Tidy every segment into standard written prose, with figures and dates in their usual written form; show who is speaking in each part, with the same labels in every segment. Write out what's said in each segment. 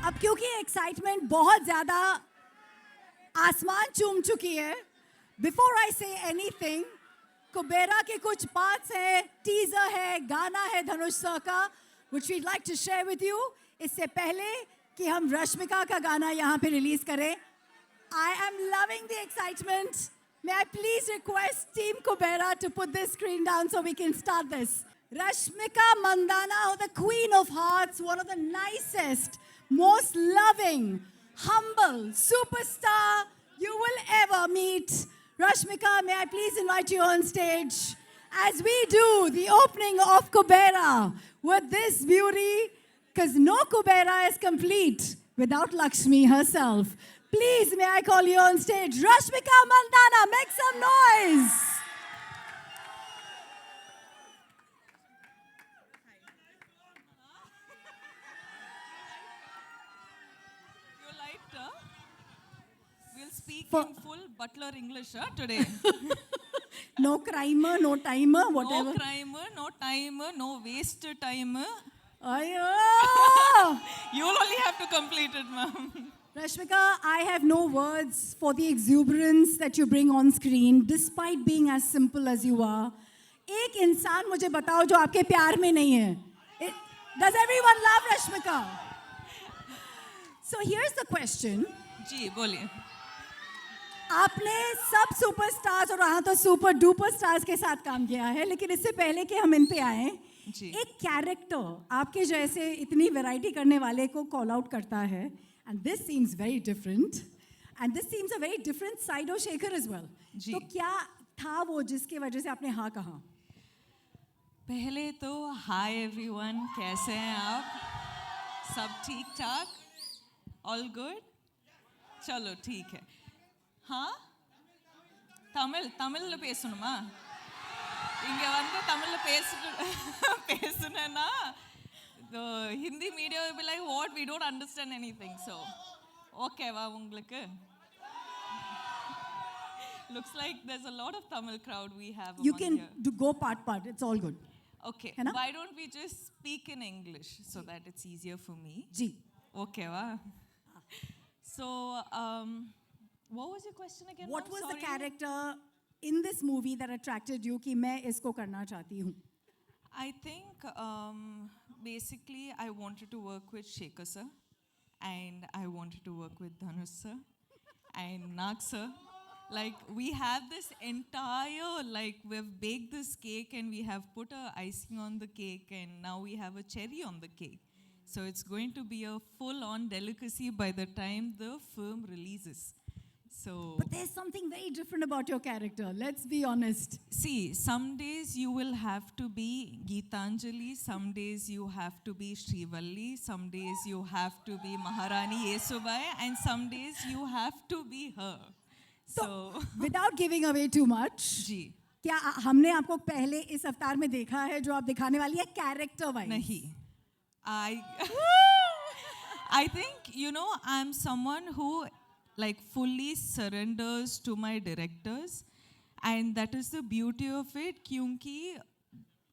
Speaker 1: अब क्योंकि एक्साइटमेंट बहुत ज्यादा आसमान चूम चुकी है, बिफोर आई से एनीथिंग, कुबेरा के कुछ पार्ट्स है, टीजर है, गाना है धनुष सर का, which we'd like to share with you. इससे पहले कि हम रश्मिका का गाना यहाँ पे रिलीज करें, I am loving the excitement. May I please request Team Kubera to put this screen down so we can start this. Rashmika Mandana, the Queen of Hearts, one of the nicest, most loving, humble superstar you will ever meet. Rashmika, may I please invite you on stage as we do the opening of Kubera with this beauty, because no Kubera is complete without Lakshmi herself. Please, may I call you on stage, Rashmika Mandana, make some noise.
Speaker 2: We'll speak in full butler English today.
Speaker 1: No crimer, no timer, whatever.
Speaker 2: No crimer, no timer, no waste timer.
Speaker 1: Ayyo!
Speaker 2: You'll only have to complete it, ma'am.
Speaker 1: Rashmika, I have no words for the exuberance that you bring on screen, despite being as simple as you are. एक इंसान मुझे बताओ जो आपके प्यार में नहीं है. Does everyone love Rashmika? So here's the question.
Speaker 2: जी बोलिए.
Speaker 1: आपने सब सुपरस्टार्स और वहाँ तो सुपर डुपर स्टार्स के साथ काम किया है, लेकिन इससे पहले कि हम इन पे आए, एक कैरेक्टर आपके जैसे इतनी वैरायटी करने वाले को कॉल आउट करता है, and this seems very different, and this seems a very different side of Shekhar as well. तो क्या था वो जिसके वजह से आपने हाँ कहा?
Speaker 2: पहले तो हाय एवरीवन, कैसे हैं आप? सब ठीक ठाक? All good? चलो ठीक है. हाँ, தமிழ்ல பேசணுமா? இங்க வந்து தமிழ்ல பேசுனேன்னா the Hindi media will be like, what, we don't understand anything. So okay வா உங்களுக்கு? Looks like there's a lot of Tamil crowd we have.
Speaker 1: You can go part, it's all good.
Speaker 2: Okay, why don't we just speak in English so that it's easier for me?
Speaker 1: Ji.
Speaker 2: Okay va? So what was your question again?
Speaker 1: What was the character in this movie that attracted you कि मैं इसको करना चाहती हूँ?
Speaker 2: I think basically I wanted to work with Shekhar sir, and I wanted to work with Dhanush sir and Nag sir. Like we have this entire, like we've baked this cake and we have put a icing on the cake and now we have a cherry on the cake. So it's going to be a full-on delicacy by the time the film releases. So,
Speaker 1: but there's something very different about your character. Let's be honest.
Speaker 2: See, some days you will have to be Geetanjali, some days you have to be Srivalli, some days you have to be Maharani Yesubai, and some days you have to be her.
Speaker 1: So, without giving away too much,
Speaker 2: जी,
Speaker 1: क्या हमने आपको पहले इस अवतार में देखा है जो आप दिखाने वाली है character wise?
Speaker 2: नहीं. I think, you know, I'm someone who like fully surrenders to my directors, and that is the beauty of it, क्योंकि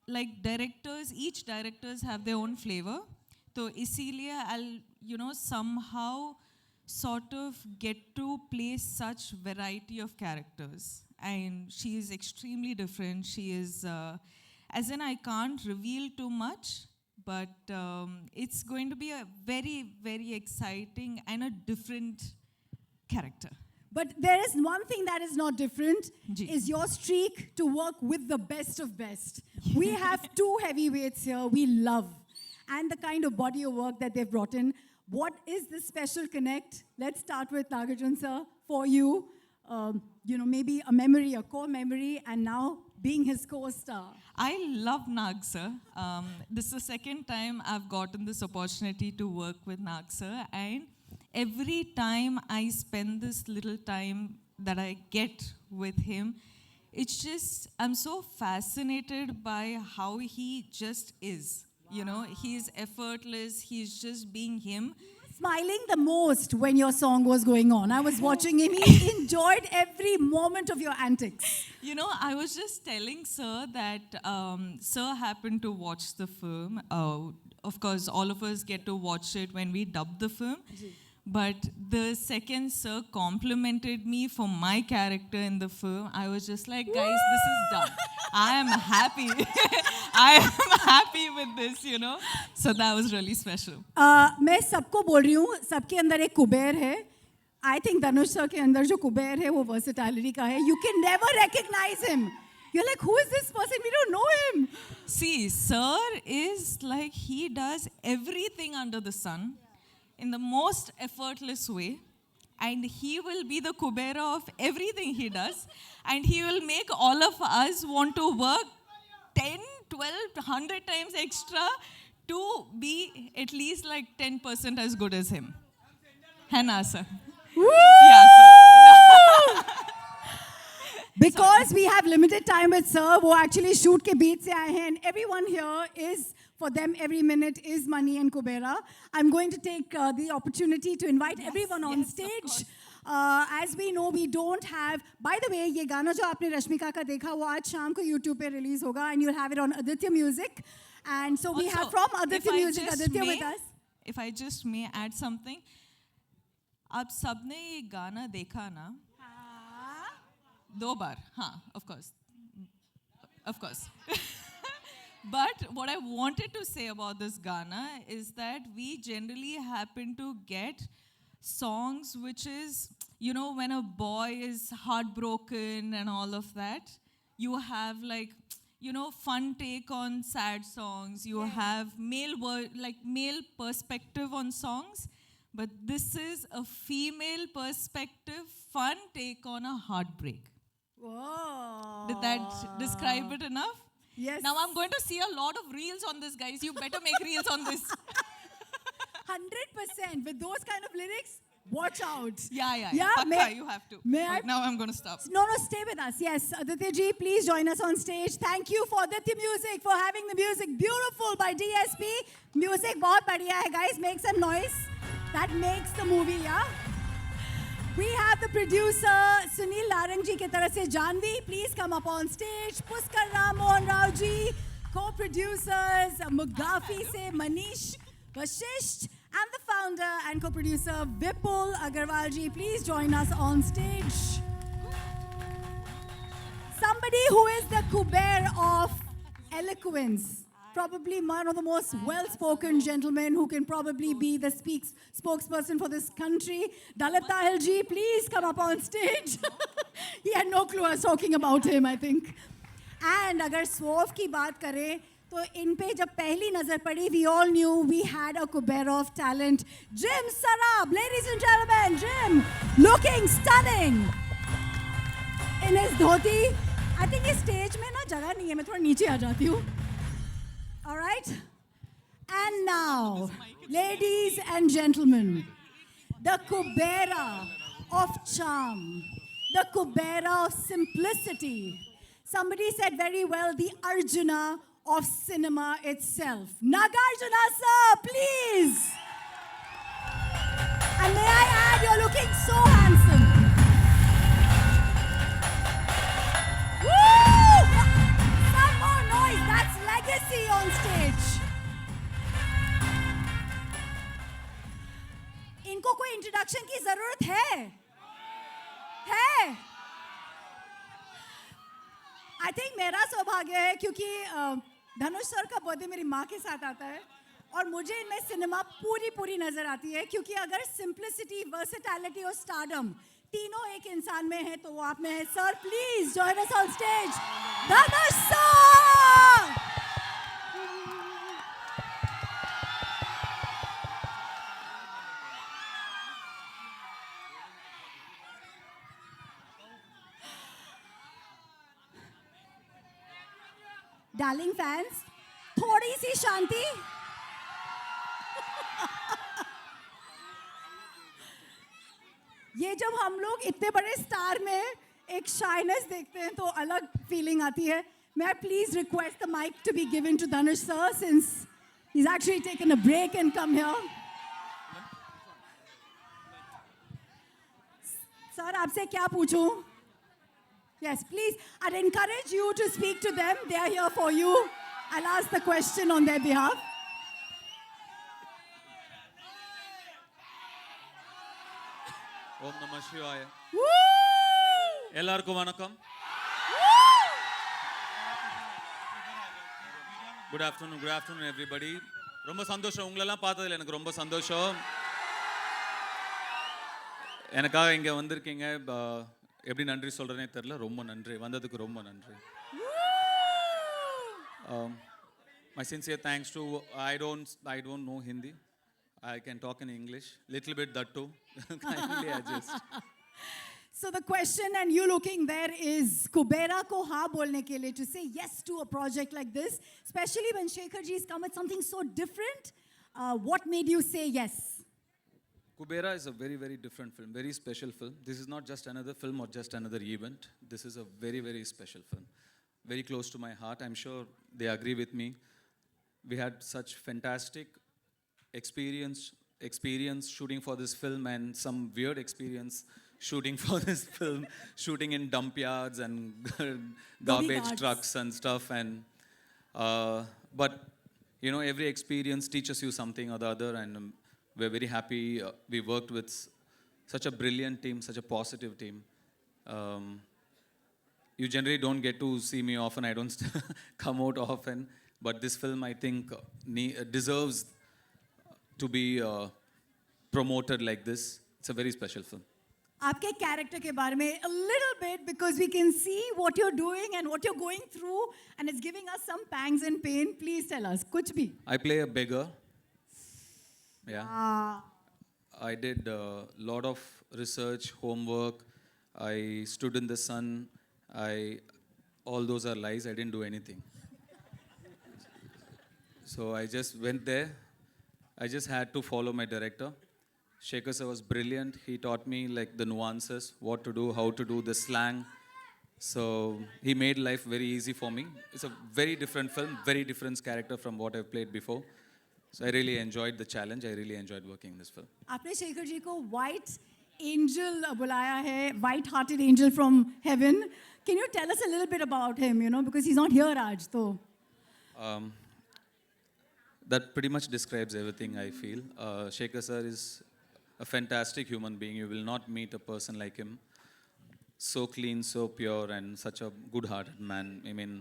Speaker 2: like directors, each directors have their own flavor. तो इसीलिए I'll somehow sort of get to play such variety of characters. And she is extremely different. She is, as in I can't reveal too much, but it's going to be a very, very exciting and a different character.
Speaker 1: But there is one thing that is not different,
Speaker 2: Ji.
Speaker 1: is your streak to work with the best of best. We have two heavyweights here we love. And the kind of body of work that they've brought in. What is this special connect? Let's start with Nagarjun sir, for you. Maybe a memory, a core memory, and now being his co-star.
Speaker 2: I love Nag sir. This is the second time I've gotten this opportunity to work with Nag sir, and every time I spend this little time that I get with him, it's just, I'm so fascinated by how he just is. He's effortless, he's just being him.
Speaker 1: Smiling the most when your song was going on. I was watching him. He enjoyed every moment of your antics.
Speaker 2: I was just telling Sir that Sir happened to watch the film. Of course, all of us get to watch it when we dub the film. But the second Sir complimented me for my character in the film, I was just like, guys, this is done. I am happy. I am happy with this, So that was really special.
Speaker 1: मैं सबको बोल रही हूँ, सबके अंदर एक कुबेर है. I think Dhanush sir के अंदर जो कुबेर है वो versatility का है. You can never recognize him. You're like, who is this person? We don't know him.
Speaker 2: See, Sir is like, he does everything under the sun in the most effortless way. And he will be the Kubera of everything he does. And he will make all of us want to work 10, 12, 100 times extra to be at least like 10% as good as him. है ना sir? Yeah, sir.
Speaker 1: Because we have limited time with sir, वो actually shoot के बीच से आए हैं, and everyone here is, for them every minute is money and Kubera. I'm going to take the opportunity to invite everyone on stage. As we know, we don't have, by the way, ये गाना जो आपने रश्मिका का देखा वो आज शाम को YouTube पे release होगा, and you'll have it on Aditya Music. And so we
Speaker 2: Also,
Speaker 1: have from
Speaker 2: if
Speaker 1: Aditya
Speaker 2: I
Speaker 1: Music,
Speaker 2: just
Speaker 1: Aditya
Speaker 2: may-
Speaker 1: with us.
Speaker 2: If I just may add something, आप सबने ये गाना देखा ना? 2 बार, हाँ, of course. But what I wanted to say about this Ghana is that we generally happen to get songs which is, when a boy is heartbroken and all of that, you have like, fun take on sad songs. You have male perspective on songs. But this is a female perspective, fun take on a heartbreak.
Speaker 1: Whoa.
Speaker 2: Did that describe it enough?
Speaker 1: Yes.
Speaker 2: Now I'm going to see a lot of reels on this, guys. You better make reels on this.
Speaker 1: 100% with those kind of lyrics. Watch out.
Speaker 2: Yeah.
Speaker 1: Yeah,
Speaker 2: Pakka, you have to.
Speaker 1: may
Speaker 2: Right,
Speaker 1: I-
Speaker 2: now I'm going to stop.
Speaker 1: No, stay with us. Yes, Aditya ji, please join us on stage. Thank you for Aditya Music for having the music beautiful by DSP. Music बहुत बढ़िया है, guys. Make some noise. That makes the movie, yeah? We have the producer Sunil Larang ji की तरफ से Janvi. Please come up on stage. Puskar Ram Mohan Rao ji. Co-producers Mugafi se Manish Vashisht. And the founder and co-producer Vipul Agarwal ji. Please join us on stage. Somebody who is the Kuber of eloquence. Probably one of the most well-spoken gentlemen who can probably be the spokesperson for this country. Dalit Tahil ji, please come up on stage. He had no clue I was talking about him, I think. And agar Swerve की बात करें, तो इन पे जब पहली नजर पड़ी, we all knew we had a Kuber of talent. Jim Sarab, ladies and gentlemen, Jim, looking stunning in his dhoti. I think इस stage में ना जगह नहीं है, मैं थोड़ा नीचे आ जाती हूँ. All right? And now, ladies and gentlemen, the Kubera of charm, the Kubera of simplicity. Somebody said very well, the Arjuna of cinema itself. Nagarjuna sir, please. And may I add, you're looking so handsome. Woo! Some more noise. That's legacy on stage. Introduction की जरूरत है I think मेरा सौभाग्य है क्योंकि धनुष sir का birthday मेरी माँ के साथ आता है और मुझे इनमें सिनेमा पूरी नजर आती है क्योंकि अगर सिंप्लिसिटी वर्सेटैलिटी और स्टारडम तीनों एक इंसान में है तो वो आप में है sir please join us on stage Dhanush sir darling fans थोड़ी सी शांति ये जब हम लोग इतने बड़े स्टार में एक शाइनेस देखते हैं तो अलग फीलिंग आती है May I please request the mic to be given to Dhanush sir since he's actually taken a break and come here. Sir, आपसे क्या पूछूं? Yes, please. I'd encourage you to speak to them. They are here for you. I'll ask the question on their behalf.
Speaker 3: ஓம் நம சிவாய
Speaker 1: Woo!
Speaker 3: எல்லாருக்கும் வணக்கம் good afternoon everybody ரொம்ப சந்தோஷம் உங்களெல்லாம் பார்த்ததுல எனக்கு ரொம்ப சந்தோஷம் எனக்காக இங்கே வந்திருக்கீங்க எப்படி நன்றி சொல்கிறேனே தெரில ரொம்ப நன்றி வந்ததுக்கு ரொம்ப நன்றி my sincere thanks to I don't know Hindi I can talk in English little bit that too kindly adjust
Speaker 1: So the question and you looking there is Kubera ko ha bolne ke liye to say yes to a project like this especially when Shekhar ji has come with something so different what made you say yes
Speaker 3: Kubera is a very different film, very special film. This is not just another film or just another event. This is a very special film. Very close to my heart. I'm sure they agree with me. We had such fantastic experience shooting for this film and some weird experience shooting for this film, shooting in dump yards and garbage trucks and stuff. But you know, every experience teaches you something or the other and we're very happy we worked with such a brilliant team, such a positive team. You generally don't get to see me often, I don't come out often, but this film I think deserves to be promoted like this. It's a very special film.
Speaker 1: आपके character के बारे में a little bit because we can see what you're doing and what you're going through and it's giving us some pangs and pain. Please tell us कुछ भी.
Speaker 3: I play a beggar. Yeah. I did a lot of research, homework. I stood in the sun. All those are lies. I didn't do anything. So I just went there. I just had to follow my director. Shekhar sir was brilliant. He taught me like the nuances, what to do, how to do, the slang. So he made life very easy for me. It's a very different film, very different character from what I've played before. So I really enjoyed the challenge. I really enjoyed working in this film.
Speaker 1: आपने शेखर जी को white angel बुलाया है, white hearted angel from heaven. Can you tell us a little bit about him, you know, because he's not here आज तो.
Speaker 3: That pretty much describes everything I feel. Shekhar sir is a fantastic human being. You will not meet a person like him. So clean, so pure, and such a good-hearted man. I mean,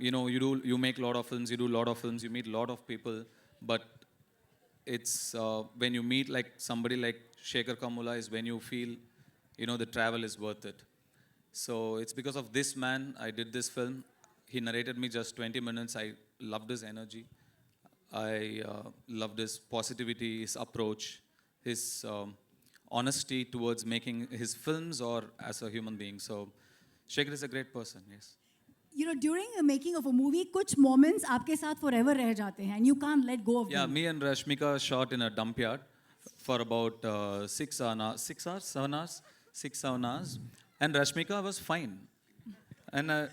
Speaker 3: you know, you make a lot of films, you do a lot of films, you meet a lot of people, but it's when you meet like somebody like Shekhar Kamula is when you feel, you know, the travel is worth it. So it's because of this man I did this film. He narrated me just 20 minutes. I loved his energy. I loved his positivity, his approach, his honesty towards making his films or as a human being. So Shekhar is a great person, yes.
Speaker 1: You know, during the making of a movie, कुछ moments आपके साथ forever रह जाते हैं and you can't let go of
Speaker 3: Yeah,
Speaker 1: them.
Speaker 3: me and Rashmika shot in a dump yard for about 7 hours. And Rashmika was fine. And I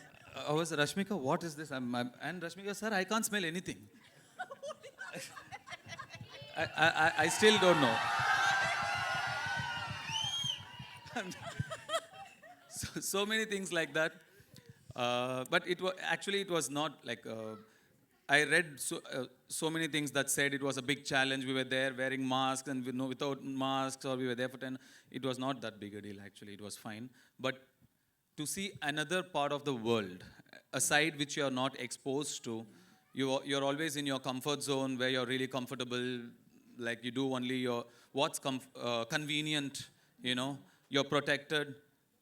Speaker 3: was, Rashmika, what is this? And Rashmika, sir, I can't smell anything. I still don't know. so many things like that. But it was not like I read so many things that said it was a big challenge. We were there wearing masks and without masks, or we were there for 10. It was not that big a deal, actually. It was fine. But to see another part of the world, a side which you are not exposed to, you're always in your comfort zone where you're really comfortable, like you do only what's convenient, you know, you're protected.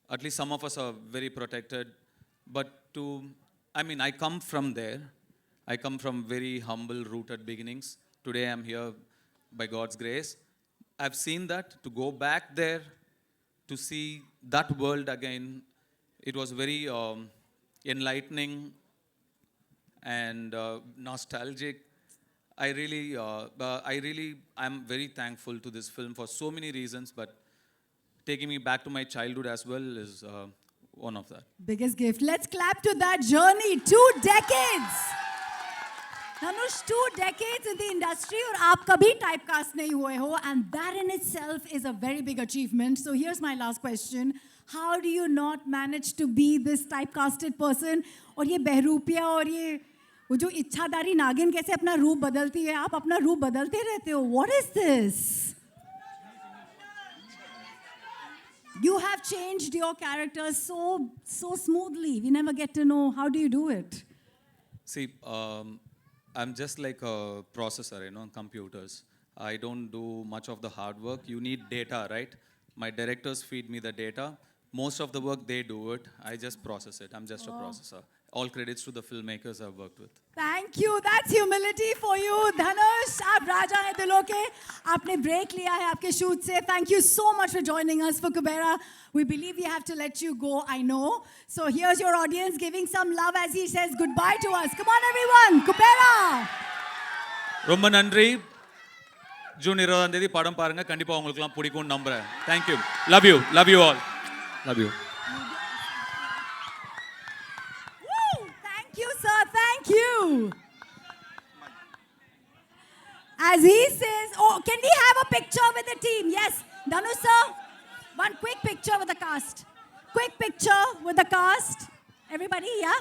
Speaker 3: At least some of us are very protected. But I come from there. I come from very humble, rooted beginnings. Today I'm here by God's grace. I've seen that. To go back there, to see that world again, it was very enlightening and nostalgic. I'm very thankful to this film for so many reasons, but taking me back to my childhood as well is one of that.
Speaker 1: Biggest gift. Let's clap to that journey. 2 decades. Dhanush, 2 decades in the industry और आप कभी typecast नहीं हुए हो, and that in itself is a very big achievement. So here's my last question. How do you not manage to be this typecasted person? और ये बहरूपिया और ये वो जो इच्छाधारी नागिन कैसे अपना रूप बदलती है? आप अपना रूप बदलते रहते हो. What is this? You have changed your character so smoothly. We never get to know. How do you do it?
Speaker 3: See, I'm just like a processor, you know, on computers. I don't do much of the hard work. You need data, right? My directors feed me the data. Most of the work, they do it. I just process it. I'm just a processor. All credits to the filmmakers I've worked with.
Speaker 1: Thank you. That's humility for you, Dhanush. आप राजा हैं दिलों के. आपने break लिया है आपके shoot से. Thank you so much for joining us for Kubera. We believe we have to let you go, I know. So here's your audience giving some love as he says goodbye to us. Come on, everyone. Kubera.
Speaker 3: ரொம்ப நன்றி. June 20ஆம் தேதி படம் பாருங்க. கண்டிப்பா உங்களுக்குலாம் பிடிக்கும்னு நம்புறேன். Thank you. Love you. Love you all. Love you.
Speaker 1: Woo! Thank you, sir. Thank you. As he says, oh, can we have a picture with the team? Yes. Dhanush, sir. One quick picture with the cast. Quick picture with the cast. Everybody, yeah?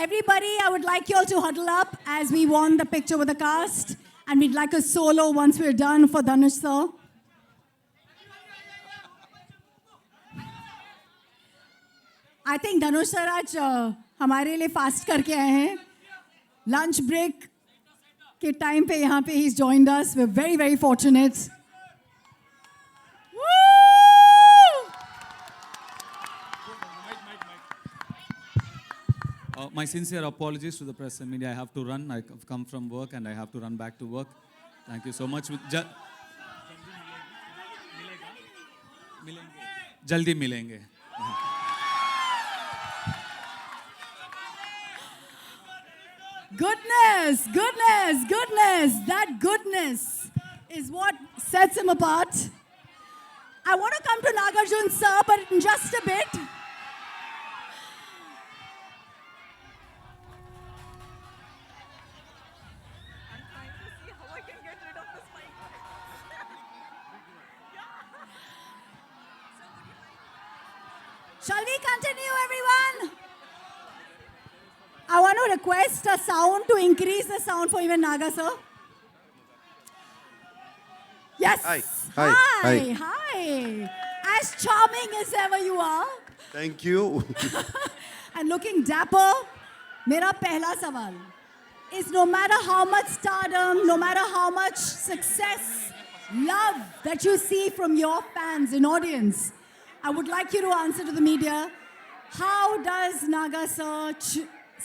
Speaker 1: Everybody, I would like you all to huddle up as we want the picture with the cast. And we'd like a solo once we're done for Dhanush, sir. I think Dhanush sir आज हमारे लिए fast करके आए हैं. Lunch break के time पे यहाँ पे he's joined us. We're very, very fortunate.
Speaker 3: My sincere apologies to the press and media. I have to run. I've come from work and I have to run back to work. Thank you so much. Jaldi milenge.
Speaker 1: Goodness, goodness, goodness. That goodness is what sets him apart. I want to come to Nagarjun sir, but in just a bit. Shall we continue, everyone? I want to request a sound to increase the sound for even Naga, sir. Yes.
Speaker 4: Hi.
Speaker 1: Hi.
Speaker 4: Hi.
Speaker 1: Hi. As charming as ever you are.
Speaker 4: Thank you.
Speaker 1: And looking dapper. Mera pehla sawal is no matter how much stardom, no matter how much success, love that you see from your fans and audience, I would like you to answer to the media, how does Naga sir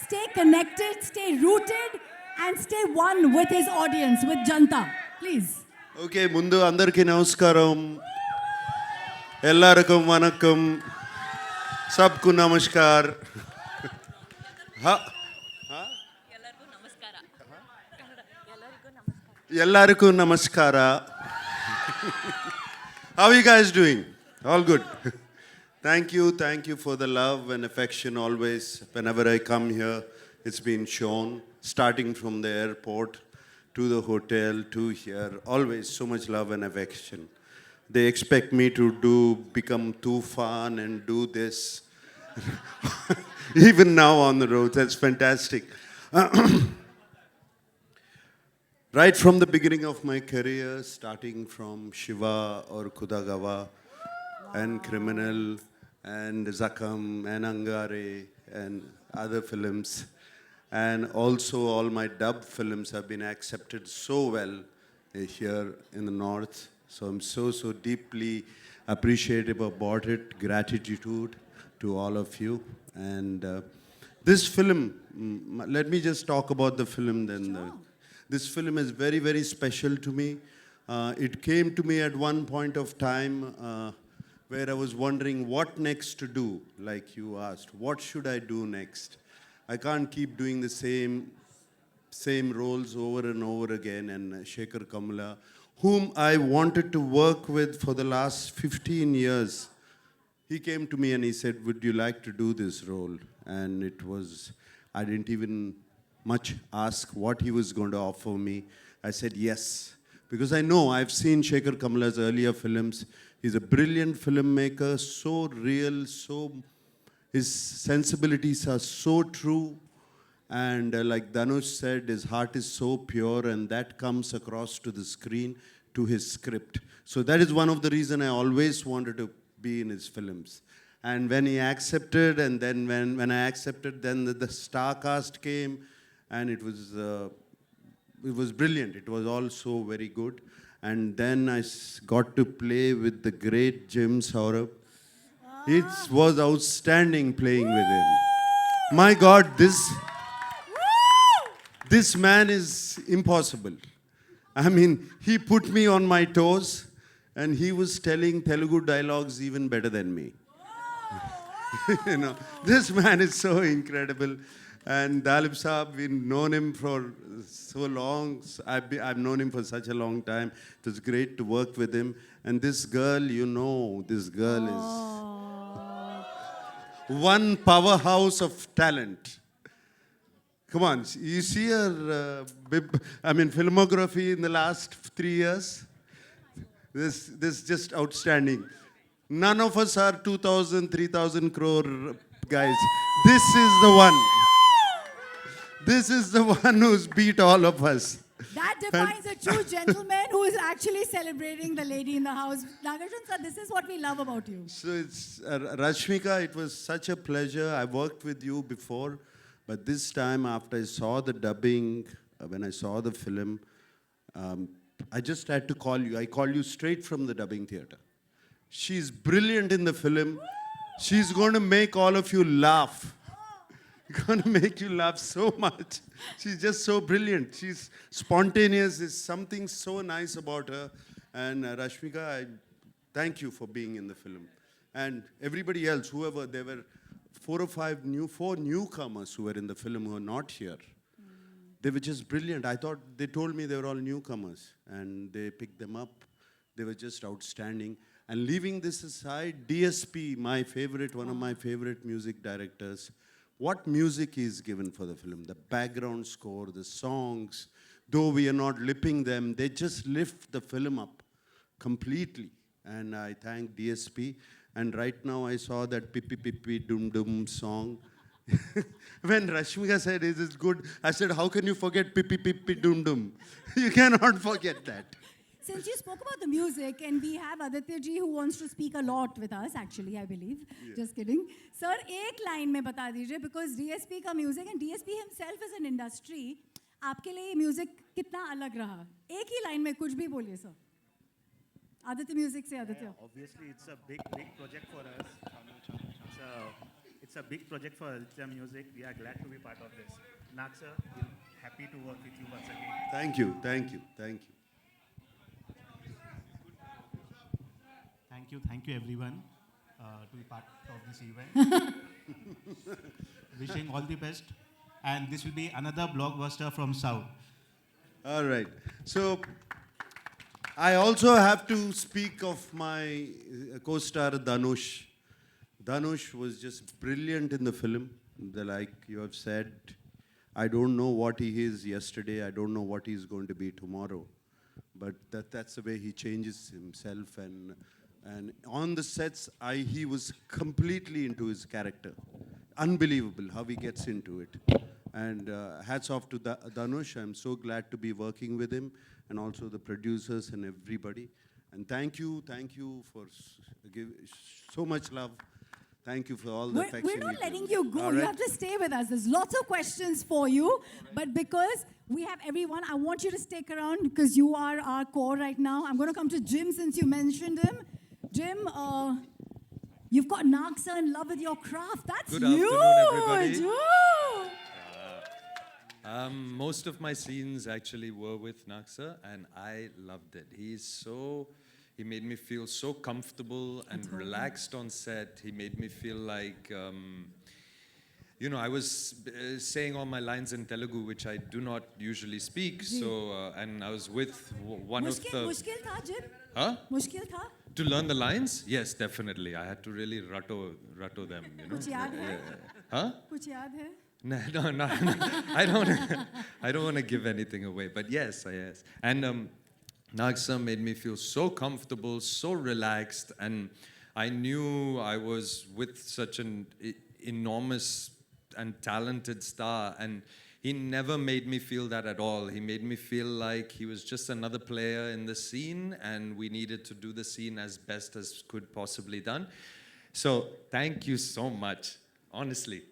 Speaker 1: stay connected, stay rooted, and stay one with his audience, with Janta? Please.
Speaker 4: Okay, mundu andarki namaskaram. Ellarkum vanakkam. Sabku namaskar. Ha? Ellarku namaskara. How are you guys doing? All good. Thank you for the love and affection always. Whenever I come here, it's been shown, starting from the airport to the hotel to here. Always so much love and affection. they expect me to become Tufan and do this. Even now on the roads, that's fantastic. Right from the beginning of my career, starting from Shiva or Kudagawa and Criminal and Zakam and Angare and other films, and also all my dub films have been accepted so well here in the north. So I'm so deeply appreciative about it. Gratitude to all of you. And this film, let me just talk about the film then. This film is very special to me. It came to me at one point of time where I was wondering what next to do, like you asked. What should I do next? I can't keep doing the same roles over and over again. And Shekhar Kamla, whom I wanted to work with for the last 15 years, he came to me and he said, would you like to do this role? And it was, I didn't even much ask what he was going to offer me. I said yes, because I know I've seen Shekhar Kamla's earlier films. He's a brilliant filmmaker, so real, his sensibilities are so true. And like Dhanush said, his heart is so pure, and that comes across to the screen, to his script. So that is one of the reasons I always wanted to be in his films. And when he accepted, and then when I accepted, then the star cast came, and it was brilliant. It was also very good. And then I got to play with the great Jim Saurabh. It was outstanding playing with him. My God, this man is impossible. I mean, he put me on my toes, and he was telling Telugu dialogues even better than me. You know, this man is so incredible. And Dalip Saab, we've known him for so long. I've known him for such a long time. It was great to work with him. And this girl, this girl is one powerhouse of talent. Come on, you see her, filmography in the last 3 years? This is just outstanding. None of us are 2,000, 3,000 crore guys. This is the one. This is the one who's beat all of us.
Speaker 1: That defines a true gentleman who is actually celebrating the lady in the house. Nagarjun sir, this is what we love about you.
Speaker 4: So it's Rashmika, it was such a pleasure. I worked with you before, but this time after I saw the dubbing, when I saw the film, I just had to call you. I called you straight from the dubbing theater. She's brilliant in the film. She's going to make all of you laugh. Going to make you laugh so much. She's just so brilliant. She's spontaneous. There's something so nice about her. And Rashmika, I thank you for being in the film. And everybody else, whoever, there were four newcomers who were in the film who are not here. They were just brilliant. I thought, they told me they were all newcomers. And they picked them up. They were just outstanding. And leaving this aside, DSP, one of my favorite music directors, what music is given for the film, the background score, the songs, though we are not lipping them, they just lift the film up completely. And I thank DSP. And right now I saw that Pippi Pippi Dum Dum song. When Rashmika said, is it good? I said, how can you forget Pippi Pippi Dum Dum? You cannot forget that.
Speaker 1: Since you spoke about the music, and we have Aditya ji who wants to speak a lot with us, actually, I believe. Yeah. Just kidding. Sir, एक line में बता दीजिए, because DSP का music and DSP himself is an industry. आपके लिए music कितना अलग रहा? एक ही line में कुछ भी बोलिए sir. Aditya Music से Aditya.
Speaker 5: Obviously, it's a big project for us. It's a big project for Aditya Music. We are glad to be part of this. Nag sir, we're happy to work with you once again.
Speaker 4: Thank you, thank you, thank you.
Speaker 5: Thank you everyone to be part of this event. Wishing all the best. And this will be another blockbuster from South.
Speaker 4: All right. So I also have to speak of my co-star Dhanush. Dhanush was just brilliant in the film. Like you have said, I don't know what he is yesterday. I don't know what he's going to be tomorrow. but that's the way he changes himself. And on the sets, he was completely into his character. Unbelievable how he gets into it. And hats off to Dhanush. I'm so glad to be working with him, and also the producers and everybody. And thank you for give so much love. Thank you for all the affection.
Speaker 1: We're not
Speaker 4: give
Speaker 1: letting
Speaker 4: me.
Speaker 1: you go.
Speaker 4: All
Speaker 1: You
Speaker 4: right?
Speaker 1: have to stay with us. There's lots of questions for you. But because we have everyone, I want you to stick around because you are our core right now. I'm going to come to Jim since you mentioned him. Jim, you've got Nag sir in love with your craft. That's
Speaker 6: Good
Speaker 1: huge.
Speaker 6: afternoon, everybody.
Speaker 1: Woo!
Speaker 6: Most of my scenes actually were with Naksa, and I loved it. He made me feel so comfortable and relaxed on set. He made me feel like, I was saying all my lines in Telugu, which I do not usually speak. So, and I was with one of the...
Speaker 1: Mushkil tha, Jim?
Speaker 6: Huh?
Speaker 1: Mushkil tha?
Speaker 6: To learn the lines? Yes, definitely. I had to really rattle them,
Speaker 1: Kuch yaad hai?
Speaker 6: Huh?
Speaker 1: Kuch yaad hai?
Speaker 6: No. I don't want to give anything away, but yes. And Nagsa made me feel so comfortable, so relaxed, and I knew I was with such an enormous and talented star, and he never made me feel that at all. He made me feel like he was just another player in the scene, and we needed to do the scene as best as could possibly done. So thank you so much, honestly.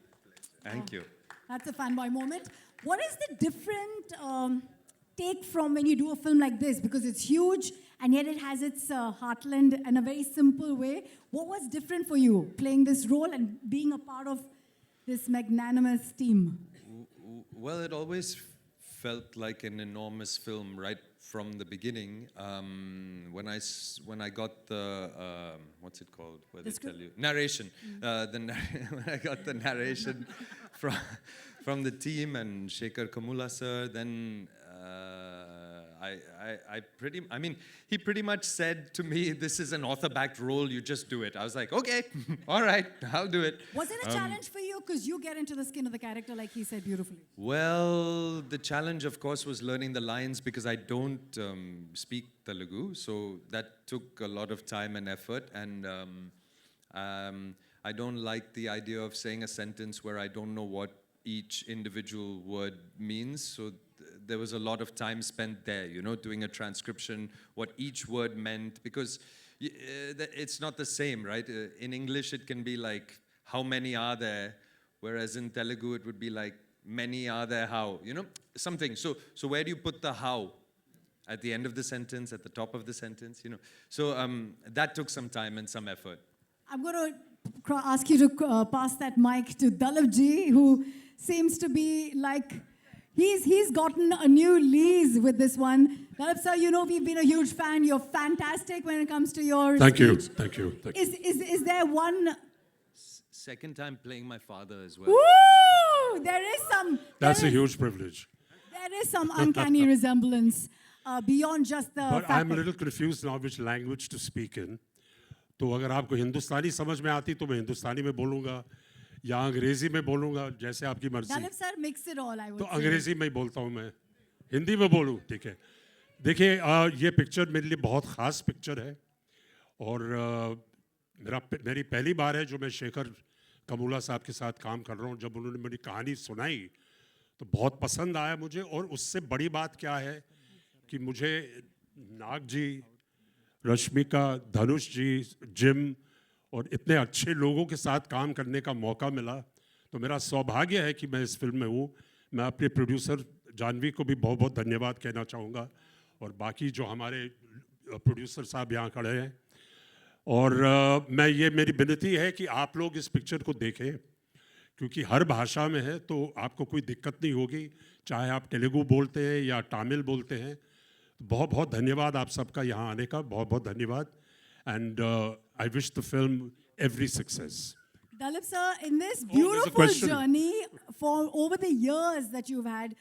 Speaker 6: Thank you.
Speaker 1: That's a fanboy moment. What is the different take from when you do a film like this? Because it's huge and yet it has its heartland in a very simple way. What was different for you playing this role and being a part of this magnanimous team?
Speaker 6: Well, it always felt like an enormous film right from the beginning. When I got the what's it called? Where they tell you narration. When I got the narration from the team and Shekhar Kamula sir, then he pretty much said to me, "This is an author-backed role. You just do it." I was like, "Okay, all right, I'll do it."
Speaker 1: Was it a challenge for you? Because you get into the skin of the character, like he said beautifully.
Speaker 6: Well, the challenge, of course, was learning the lines because I don't speak Telugu, so that took a lot of time and effort. And I don't like the idea of saying a sentence where I don't know what each individual word means. So there was a lot of time spent there, doing a transcription, what each word meant, because it's not the same, right? In English, it can be like, how many are there? Whereas in Telugu, it would be like, many are there how? Something. So where do you put the how? At the end of the sentence, at the top of the sentence, So that took some time and some effort.
Speaker 1: I'm going to ask you to pass that mic to Dalip ji, who seems to be like, he's gotten a new lease with this one. Dalip sir, we've been a huge fan. You're fantastic when it comes to your
Speaker 7: Thank you.
Speaker 1: speech.
Speaker 7: Thank you.
Speaker 1: Is there one?
Speaker 6: Second time playing my father as well.
Speaker 1: Woo! There is some.
Speaker 7: That's
Speaker 1: there
Speaker 7: a
Speaker 1: is-
Speaker 7: huge privilege.
Speaker 1: There is some uncanny resemblance beyond just the
Speaker 7: But
Speaker 1: fact
Speaker 7: I'm a
Speaker 1: that-
Speaker 7: little confused now which language to speak in. तो अगर आपको हिंदुस्तानी समझ में आती तो मैं हिंदुस्तानी में बोलूँगा या अंग्रेजी में बोलूँगा जैसे आपकी मर्जी.
Speaker 1: Dalip sir, mix it all, I would
Speaker 7: तो
Speaker 1: say.
Speaker 7: अंग्रेजी में ही बोलता हूँ मैं. हिंदी में बोलूँ, ठीक है. देखिए ये पिक्चर मेरे लिए बहुत ख़ास पिक्चर है और मेरी पहली बार है जो मैं शेखर कमूला साहब के साथ काम कर रहा हूँ. जब उन्होंने मेरी कहानी सुनाई तो बहुत पसंद आया मुझे और उससे बड़ी बात क्या है कि मुझे नाग जी, रश्मिका, धनुष जी, जिम और इतने अच्छे लोगों के साथ काम करने का मौका मिला. तो मेरा सौभाग्य है कि मैं इस फिल्म में हूँ. मैं अपने प्रोड्यूसर जानवी को भी बहुत बहुत धन्यवाद कहना चाहूँगा और बाकी जो हमारे प्रोड्यूसर साहब यहाँ खड़े हैं. और मेरी विनती है कि आप लोग इस पिक्चर को देखें क्योंकि हर भाषा में है तो आपको कोई दिक्कत नहीं होगी, चाहे आप तेलुगु बोलते हैं या तमिल बोलते हैं. बहुत बहुत धन्यवाद आप सबका यहाँ आने का. बहुत बहुत धन्यवाद. And I wish the film every success.
Speaker 1: Dalip sir, in this
Speaker 7: there's a
Speaker 1: beautiful
Speaker 7: question.
Speaker 1: journey for over the years that you've had,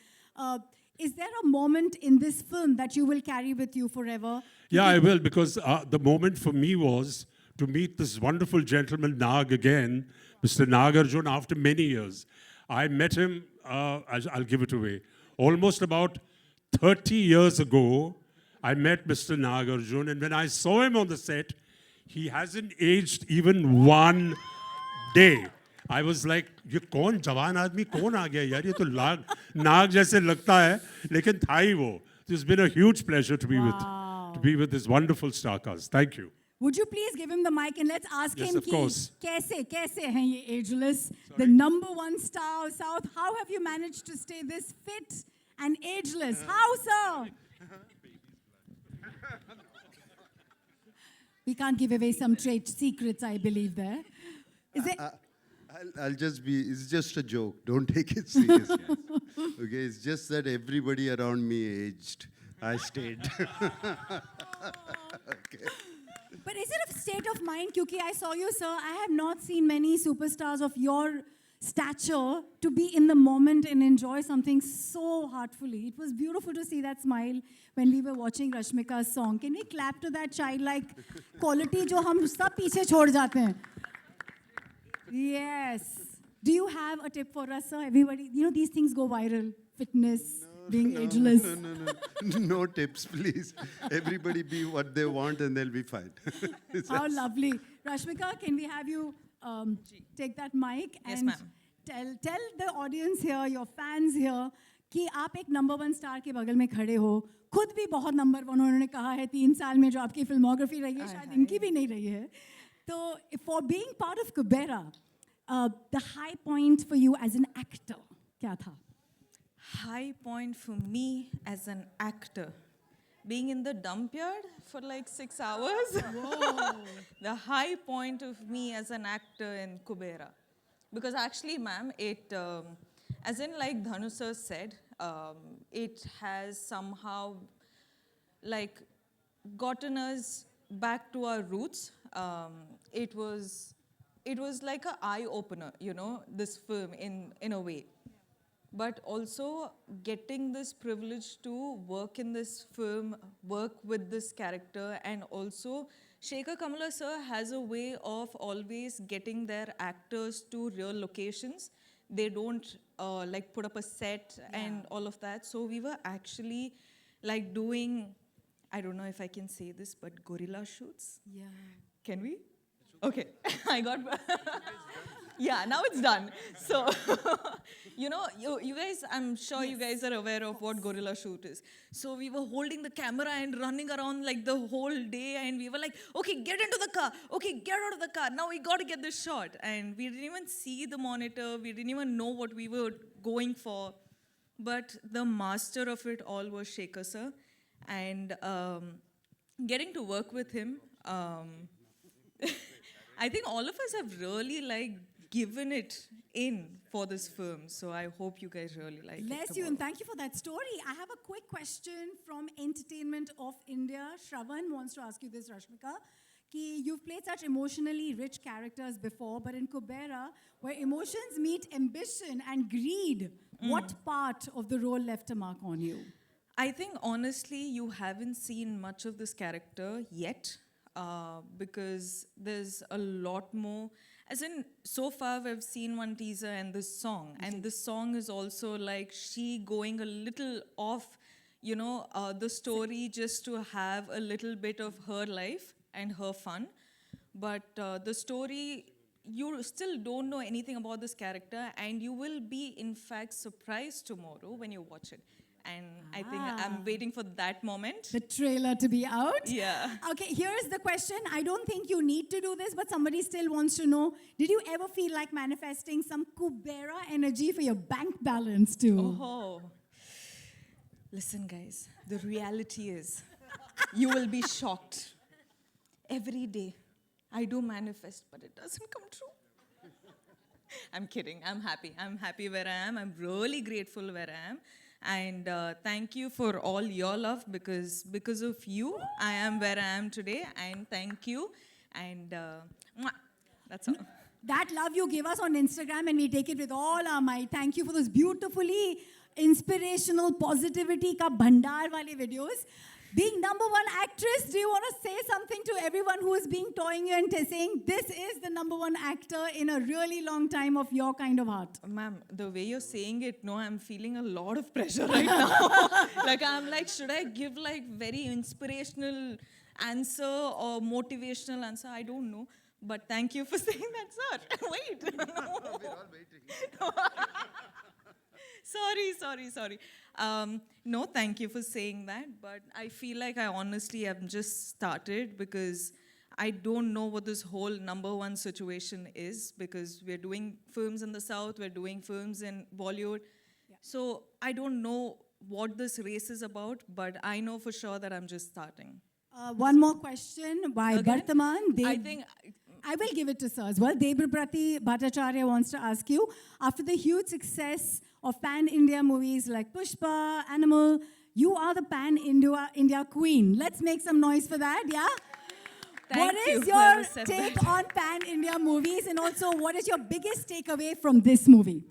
Speaker 1: is there a moment in this film that you will carry with you forever?
Speaker 7: Yeah, I will, because the moment for me was to meet this wonderful gentleman, Nag, again, Mr. Nagarjun, after many years. I met him, I'll give it away, almost about 30 years ago. I met Mr. Nagarjun, and when I saw him on the set, he hasn't aged even one day. I was like, ये कौन जवान आदमी कौन आ गया यार, ये तो नाग जैसे लगता है, लेकिन था ही वो. It's been a huge pleasure to be with this wonderful star cast. Thank you.
Speaker 1: Would you please give him the mic and let's ask
Speaker 7: Yes,
Speaker 1: him
Speaker 7: of course.
Speaker 1: कैसे हैं ये ageless, the #1 star of South? How have you managed to stay this fit and ageless? How, sir? We can't give away some trade secrets, I believe there. Is it?
Speaker 4: I'll just be, it's just a joke. Don't take it seriously. Okay, it's just that everybody around me aged. I stayed.
Speaker 1: But is it a state of mind? Because I saw you, sir. I have not seen many superstars of your stature to be in the moment and enjoy something so heartfully. It was beautiful to see that smile when we were watching Rashmika's song. Can we clap to that childlike quality जो हम सब पीछे छोड़ जाते हैं? Yes. Do you have a tip for us, sir? Everybody, you know these things go viral. Fitness, being ageless.
Speaker 4: No tips, please. Everybody be what they want and they'll be fine.
Speaker 1: How lovely. Rashmika, can we have you take that mic
Speaker 2: Yes,
Speaker 1: and
Speaker 2: ma'am.
Speaker 1: tell the audience here, your fans here, कि आप एक #1 star के बगल में खड़े हो. खुद भी बहुत #1 उन्होंने कहा है 3 साल में जो आपकी फिल्मोग्राफी रही है, शायद इनकी भी नहीं रही है. तो for being part of Kubera, the high point for you as an actor, क्या था?
Speaker 2: High point for me as an actor. Being in the dump yard for like 6 hours. The high point of me as an actor in Kubera. Because actually, ma'am, it, as in like Dhanu sir said, it has somehow like gotten us back to our roots. It was like an eye opener, you know, this film in a way. But also getting this privilege to work in this film, work with this character, and also Shekhar Kamala sir has a way of always getting their actors to real locations. They don't like put up a set and all of that. So we were actually like doing, I don't know if I can say this, but gorilla shoots.
Speaker 1: Yeah.
Speaker 2: Can we? Okay, I got. Yeah, now it's done. So, you know, you guys, I'm sure you guys are aware of what gorilla shoot is. So we were holding the camera and running around like the whole day, and we were like, okay, get into the car. Okay, get out of the car. Now we got to get this shot. And we didn't even see the monitor. We didn't even know what we were going for. But the master of it all was Shekhar sir. And getting to work with him, I think all of us have really like given it in for this film. So I hope you guys really like it.
Speaker 1: Bless you and thank you for that story. I have a quick question from Entertainment of India. Shravan wants to ask you this, Rashmika. Ki you've played such emotionally rich characters before, but in Kubera, where emotions meet ambition and greed, what part of the role left a mark on you?
Speaker 2: I think honestly, you haven't seen much of this character yet. Because there's a lot more. As in, so far we've seen one teaser and this song. And this song is also like she going a little off, you know, the story just to have a little bit of her life and her fun. But the story, you still don't know anything about this character, and you will be, in fact, surprised tomorrow when you watch it. And I think I'm waiting for that moment.
Speaker 1: The trailer to be out?
Speaker 2: Yeah.
Speaker 1: Okay, here's the question. I don't think you need to do this, but somebody still wants to know. Did you ever feel like manifesting some Kubera energy for your bank balance too?
Speaker 2: Oh. Listen, guys, the reality is you will be shocked. Every day I do manifest, but it doesn't come true. I'm kidding. I'm happy. I'm happy where I am. I'm really grateful where I am. And thank you for all your love, because of you, I am where I am today. And thank you. And that's all.
Speaker 1: That love you give us on Instagram, and we take it with all our might. Thank you for those beautifully inspirational positivity ka bhandar wale videos. Being number one actress, do you want to say something to everyone who is being toying you and saying this is the number one actor in a really long time of your kind of art?
Speaker 2: Ma'am, the way you're saying it, no, I'm feeling a lot of pressure right now. Like, I'm like, should I give like very inspirational answer or motivational answer? I don't know. But thank you for saying that, sir. Wait. Sorry. No, thank you for saying that. But I feel like I honestly have just started because I don't know what this whole number one situation is because we're doing films in the South, we're doing films in Bollywood. So I don't know what this race is about, but I know for sure that I'm just starting.
Speaker 1: One more question by
Speaker 2: Again?
Speaker 1: Bartaman.
Speaker 2: I think
Speaker 1: I will give it to sir as well. Debabrati Bhattacharya wants to ask you, after the huge success of pan-India movies like Pushpa, Animal, you are the pan-India queen. Let's make some noise for that, yeah?
Speaker 2: Thank
Speaker 1: What
Speaker 2: you,
Speaker 1: is
Speaker 2: whoever
Speaker 1: your
Speaker 2: said
Speaker 1: take
Speaker 2: that.
Speaker 1: on pan-India movies? And also, what is your biggest takeaway from this movie?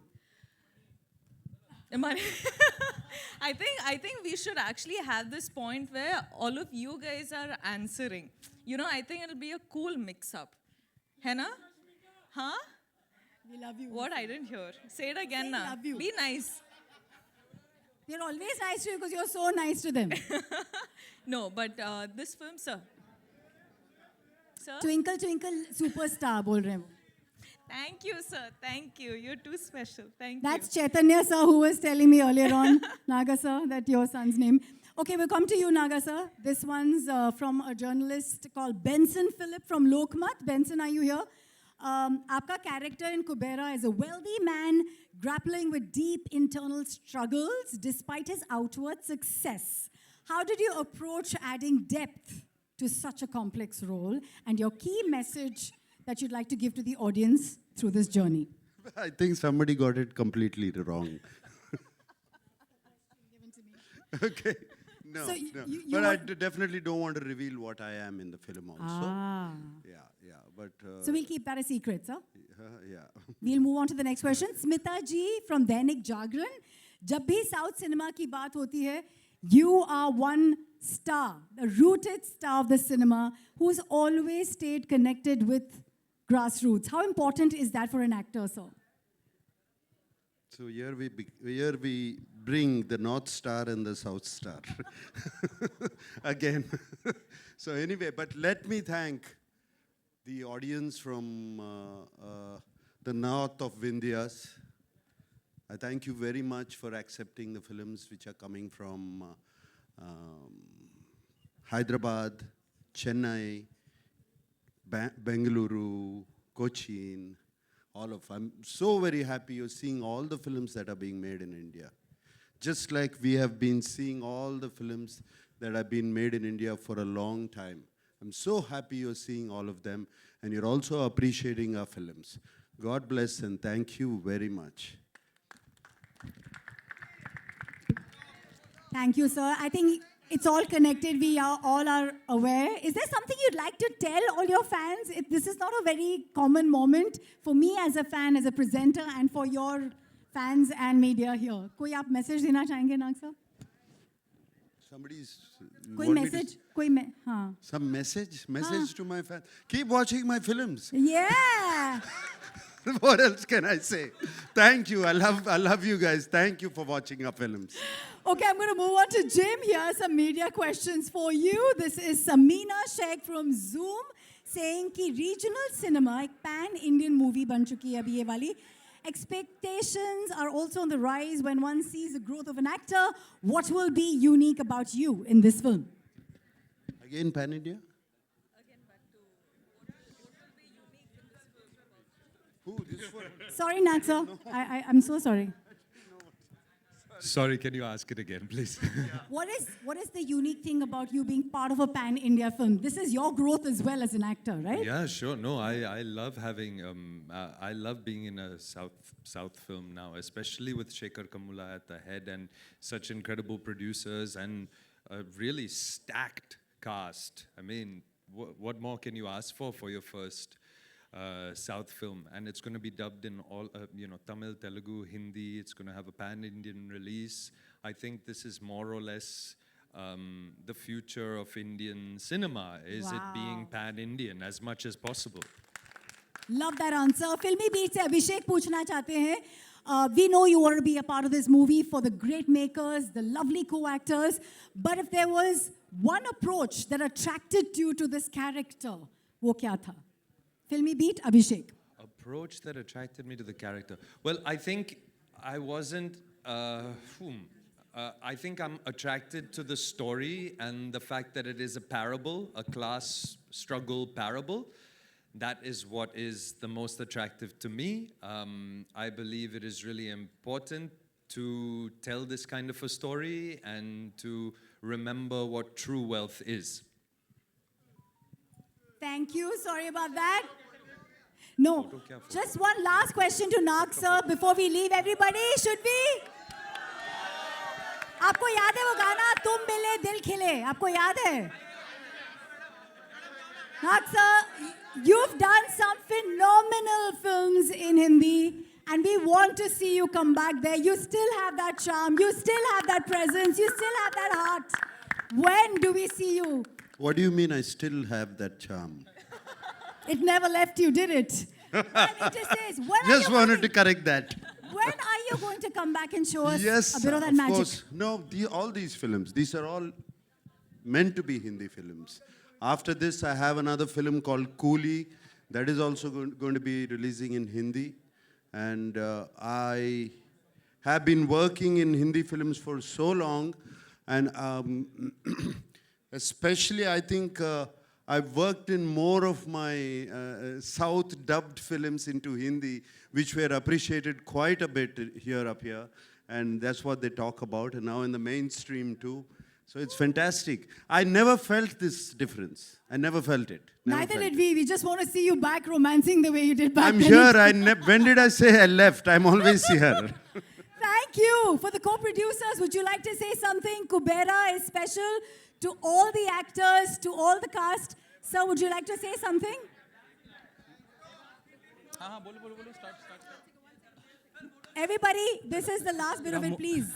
Speaker 2: I think we should actually have this point where all of you guys are answering. You know, I think it'll be a cool mix-up. Henna? Huh?
Speaker 1: We love you.
Speaker 2: What? I didn't hear. Say it again
Speaker 1: Say
Speaker 2: now.
Speaker 1: love you.
Speaker 2: Be nice.
Speaker 1: We're always nice to you because you're so nice to them.
Speaker 2: No, but this film, sir. Sir?
Speaker 1: Twinkle, twinkle, superstar, bol rahe hain wo.
Speaker 2: Thank you, sir. Thank you. You're too special. Thank
Speaker 1: That's
Speaker 2: you.
Speaker 1: Chaitanya sir who was telling me earlier on, Naga sir, that your son's name. Okay, we'll come to you, Naga sir. This one's from a journalist called Benson Philip from Lokmat. Benson, are you here? Aapka character in Kubera is a wealthy man grappling with deep internal struggles despite his outward success. How did you approach adding depth to such a complex role and your key message that you'd like to give to the audience through this journey?
Speaker 4: I think somebody got it completely wrong. Okay. No,
Speaker 1: So
Speaker 4: no.
Speaker 1: you
Speaker 4: But I
Speaker 1: want-
Speaker 4: definitely don't want to reveal what I am in the film also. Yeah. But
Speaker 1: So we'll keep that a secret, sir.
Speaker 4: yeah.
Speaker 1: We'll move on to the next question. Smita ji from Dainik Jagran. जब भी south cinema की बात होती है, you are one star, the rooted star of the cinema, who's always stayed connected with grassroots. How important is that for an actor, sir?
Speaker 4: So here we bring the North Star and the South Star again. So anyway, but let me thank the audience from the north of Vindhyas. I thank you very much for accepting the films which are coming from Hyderabad, Chennai, Bengaluru, Cochin, all of. I'm so very happy you're seeing all the films that are being made in India. Just like we have been seeing all the films that have been made in India for a long time. I'm so happy you're seeing all of them and you're also appreciating our films. God bless and thank you very much.
Speaker 1: Thank you, sir. I think it's all connected. We are all are aware. Is there something you'd like to tell all your fans? This is not a very common moment for me as a fan, as a presenter, and for your fans and media here. कोई आप message देना चाहेंगे, नाग sir?
Speaker 4: Somebody's.
Speaker 1: कोई
Speaker 4: want me to
Speaker 1: message? हाँ.
Speaker 4: Some message to my fans. Keep watching my films.
Speaker 1: Yeah.
Speaker 4: What else can I say? Thank you. I love you guys. Thank you for watching our films.
Speaker 1: Okay, I'm going to move on to Jim. Here are some media questions for you. This is Samina Sheikh from Zoom saying कि regional cinema एक pan-Indian movie बन चुकी है अभी ये वाली. Expectations are also on the rise when one sees the growth of an actor. What will be unique about you in this film?
Speaker 4: Again, Pan India? Who? This one?
Speaker 1: Sorry, Nag sir. I'm so sorry.
Speaker 6: Sorry, can you ask it again, please?
Speaker 1: What is the unique thing about you being part of a pan-India film? This is your growth as well as an actor, right?
Speaker 6: Yeah, sure. No, I love having, I love being in a South film now, especially with Shekhar Kamula at the head and such incredible producers and a really stacked cast. I mean, what more can you ask for your first South film? And it's going to be dubbed in all, Tamil, Telugu, Hindi. It's going to have a pan-Indian release. I think this is more or less the future of Indian cinema. Is it being
Speaker 1: Wow.
Speaker 6: pan-Indian as much as possible?
Speaker 1: Love that answer. Filmy Beat से अभिषेक पूछना चाहते हैं. We know you want to be a part of this movie for the great makers, the lovely co-actors. But if there was one approach that attracted you to this character, वो क्या था? Filmy Beat, Abhishek.
Speaker 6: Approach that attracted me to the character. Well, I think I wasn't. I think I'm attracted to the story and the fact that it is a parable, a class struggle parable. That is what is the most attractive to me. I believe it is really important to tell this kind of a story and to remember what true wealth is.
Speaker 1: Thank you. Sorry about that. No, just one last question to Nag sir before we leave. Everybody, should we? आपको याद है वो गाना तुम मिले दिल खिले? आपको याद है? Nag sir, you've done some phenomenal films in Hindi, and we want to see you come back there. You still have that charm, you still have that presence, you still have that heart. When do we see you?
Speaker 4: What do you mean I still have that charm?
Speaker 1: It never left you, did it? And it just says, when are
Speaker 4: Just
Speaker 1: you
Speaker 4: wanted to
Speaker 1: coming-
Speaker 4: correct that.
Speaker 1: When are you going to come back and show us
Speaker 4: Yes,
Speaker 1: a bit of that
Speaker 4: of
Speaker 1: magic?
Speaker 4: course. No, all these films, these are all meant to be Hindi films. After this, I have another film called Coolie that is also going to be releasing in Hindi. And I have been working in Hindi films for so long. And especially, I think I've worked in more of my South dubbed films into Hindi, which were appreciated quite a bit up here. And that's what they talk about, and now in the mainstream too. So it's fantastic. I never felt this difference. I never felt it. Never
Speaker 1: Neither
Speaker 4: felt
Speaker 1: did
Speaker 4: it.
Speaker 1: we. We just want to see you back romancing the way you did back
Speaker 4: I'm
Speaker 1: then.
Speaker 4: here. When did I say I left? I'm always here.
Speaker 1: Thank you. For the co-producers, would you like to say something? Kubera is special to all the actors, to all the cast. Sir, would you like to say something? Everybody, this is the last bit of it, please.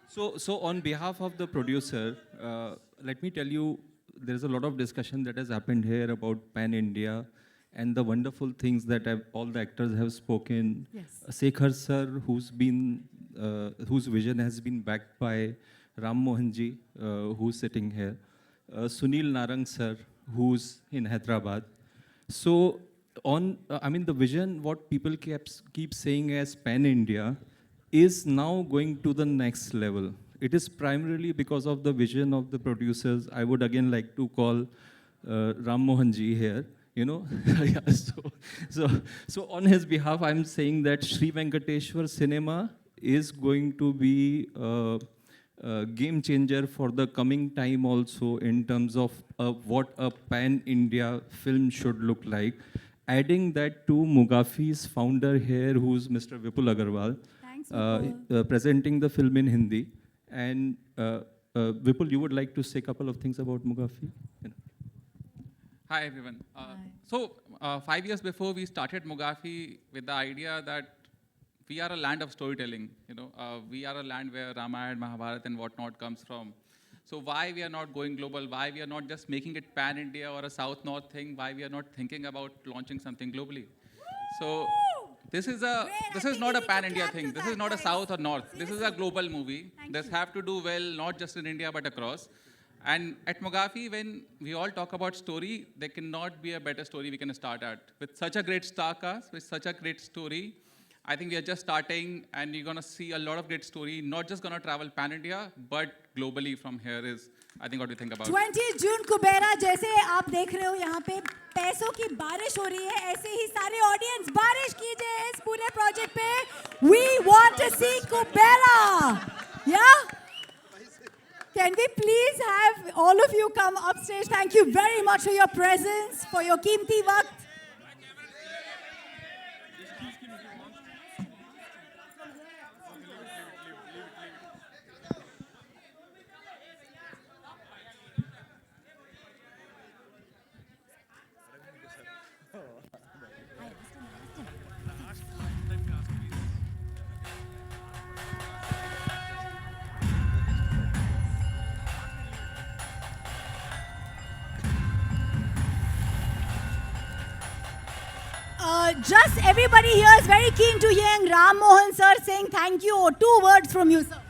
Speaker 8: So on behalf of the producer, let me tell you, there is a lot of discussion that has happened here about Pan India and the wonderful things that all the actors have spoken.
Speaker 1: Yes.
Speaker 8: Sekhar sir, whose vision has been backed by Ram Mohan ji, who's sitting here. Sunil Narang sir, who's in Hyderabad. So the vision, what people keep saying as Pan India, is now going to the next level. It is primarily because of the vision of the producers. I would again like to call Ram Mohan ji here. You know, yeah, so on his behalf, I'm saying that Sri Venkateshwar Cinema is going to be a game changer for the coming time also in terms of what a pan-India film should look like. Adding that to Mugafi's founder here, who's Mr. Vipul Agarwal,
Speaker 1: Thanks, Vipul.
Speaker 8: presenting the film in Hindi. And Vipul, you would like to say a couple of things about Mugafi? You know.
Speaker 9: Hi everyone. So 5 years before we started Mugafi with the idea that we are a land of storytelling. We are a land where Ramayana, Mahabharata, and whatnot comes from. So why we are not going global? Why we are not just making it pan-India or a South-North thing? Why we are not thinking about launching something globally? So this is not a pan-India thing. This is not a South or North. This is a global movie. This have to do well not just in India but across. And at Mugafi, when we all talk about story, there cannot be a better story we can start at. With such a great star cast, with such a great story, I think we are just starting, and you're going to see a lot of great story, not just going to travel pan-India, but globally from here is, I think, what we think about.
Speaker 1: 20 जून कुबेरा जैसे आप देख रहे हो यहाँ पे पैसों की बारिश हो रही है, ऐसे ही सारे ऑडियंस बारिश कीजिए इस पूरे प्रोजेक्ट पे. We want to see Kubera. Yeah? Can we please have all of you come upstage? Thank you very much for your presence, for your कीमती वक्त. just everybody here is very keen to hear Ram Mohan sir saying thank you, or 2 words from you, sir.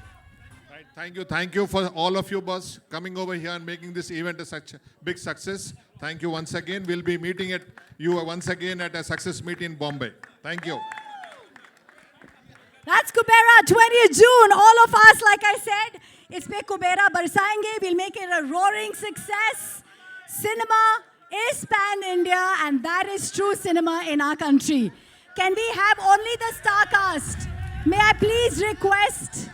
Speaker 10: Right, thank you for all of you, boss, coming over here and making this event a such big success. Thank you once again. We'll be meeting at you once again at a success meet in Bombay. Thank you.
Speaker 1: That's Kubera, 20th June. All of us, like I said, इस पे कुबेरा बरसाएंगे. We'll make it a roaring success. Cinema is pan-India, and that is true cinema in our country. Can we have only the star cast? May I please request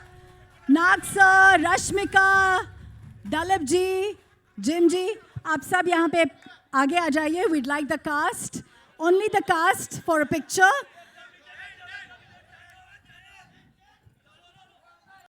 Speaker 1: Nag sir, Rashmika, Dalip ji, Jim ji, आप सब यहाँ पे आगे आ जाइए. We'd like the cast, only the cast for a picture.